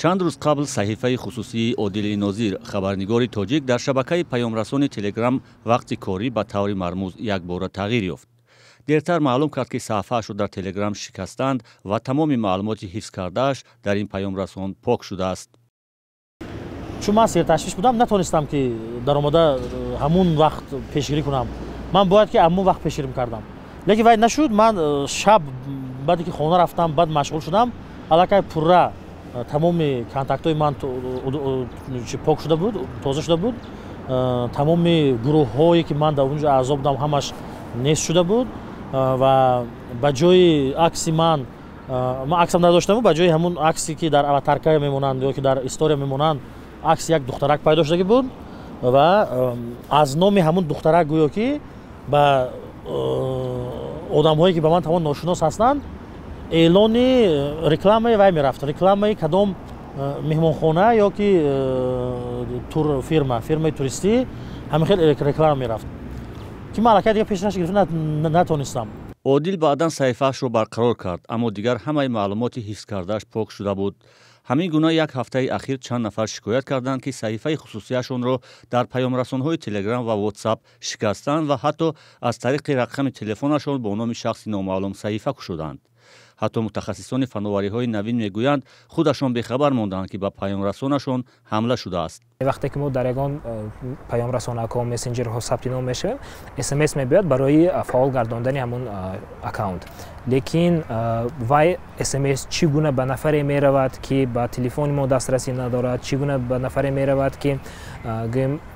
چند روز قبل صحیفه خصوصی عادل ناظر خبرنگار تاجیک در شبکه پیامرسان تلگرام وقتی کاری به طور مرموز یک بار تغییر یافت. دیرتر معلوم کرد که صفحه‌اش را در تلگرام شکستند و تمام معلومات حفظ کرده‌اش در این پیامرسان پاک شده است. چون من سیر تشویش بودم نتونستم که در آمده همون وقت پیشگیری کنم. من باید که همون وقت پیشگیری کردم. لیکن وای نشد. من شب بعدی که خانه رفتم بعد مشغول شدم الکی پورا تمام کانتاکت‌های من پاک شده بود، تازه شده بود. تمام گروه‌هایی که من در اونجا اعضا بودم همش نیست شده بود و به جای عکس من عکسم نداشتم، به جای همون عکسی که در اواتارکای میمونند یا که در استوری میمونند عکس یک دخترک پیدا شده بود و از نام همون دخترک گویا که به آدم‌هایی که به من تمام ناشناس هستند اعلان رکلام وای میرفت. رکلام کدام مهمانخانه یا که تور فیرمای توریستی همین خیلی رکلام میرفت که من دیگه پیشنهاد گرفتم نتونستم. عادل بعداً صحیفه‌اش رو برقرار کرد اما دیگر همه معلومات حفظ کرده‌اش پاک شده بود. همین گونه یک هفته اخیر چند نفر شکایت کردند که صحیفه خصوصیشون را در پیامرسان‌های تلگرام و واتساپ شکستند و حتی از طریق رقم تلفنشون با نام شخصی نامعلوم صحیفه کشیدند. حتی متخصصان فناوری‌های نوین میگویند خودشون بی‌خبر ماندند که به پیامرسانشون حمله شده است. وقتی که ما در یگان پیام رسانه‌ها مسنجرها ثبت نام میشه SMS میاد برای فعال گرداندن همون اکانت. لیکن وای SMS چگونه به نفر میرود که با تلفن ما دسترسی ندارد، چگونه به نفر میرود که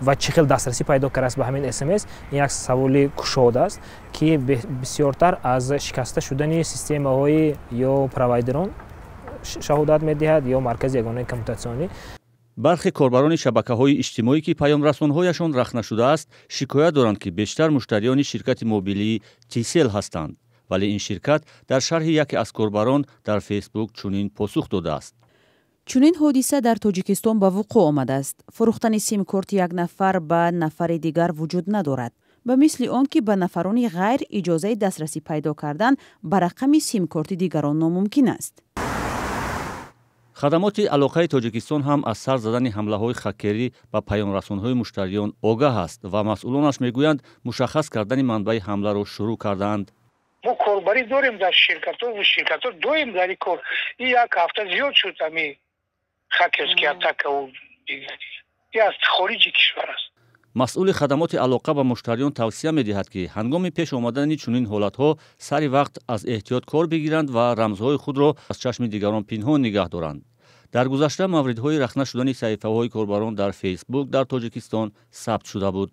و چه خیلی دسترسی پیدا کرده به همین SMS، این یک سوال کشاده است که بسیارتر از شکسته شدن سیستم های یا پروایدران شهادت میدهد یا مرکز یگانه کمیونیکاسیونی. برخی کاربران شبکه‌های اجتماعی که پیامرسان‌هایشان رخ نشده است شکایت دارند که بیشتر مشتریان شرکت موبیلی تیسل هستند، ولی این شرکت در شرح یکی از کاربران در فیسبوک چنین پاسخ داده است. چنین حادثه در تاجیکستان به وقوع آمده است. فروختن سیم کارت یک نفر به نفر دیگر وجود ندارد. به مثل آن که به نفران غیر اجازه دسترسی پیدا کردن به رقم سیم کارت دیگران ناممکن است. خدمات علاقه تاجیکستان هم از سر زدن حمله‌های خکری به پیامرسان‌های مشتریان آگاه است و مسئولانش میگویند مشخص کردن منبع حمله را شروع کردند. ما کاربری داریم در شرکت‌ها و شرکت‌ها دویم در کار. این یک هفته زیاد شد امی خکرس که اتاک و دیگه از خارج کشور است. مسئول خدمات علاقه به مشتریان توصیه می‌دهد که هنگام پیش آمدن چنین حالت‌ها سری وقت از احتیاط کار بگیرند و رمزهای خود را از چشم دیگران پنهان نگه دارند. در گذشته موردهای رخنه شدن صحیفه‌های کاربران در فیسبوک در تاجیکستان ثبت شده بود.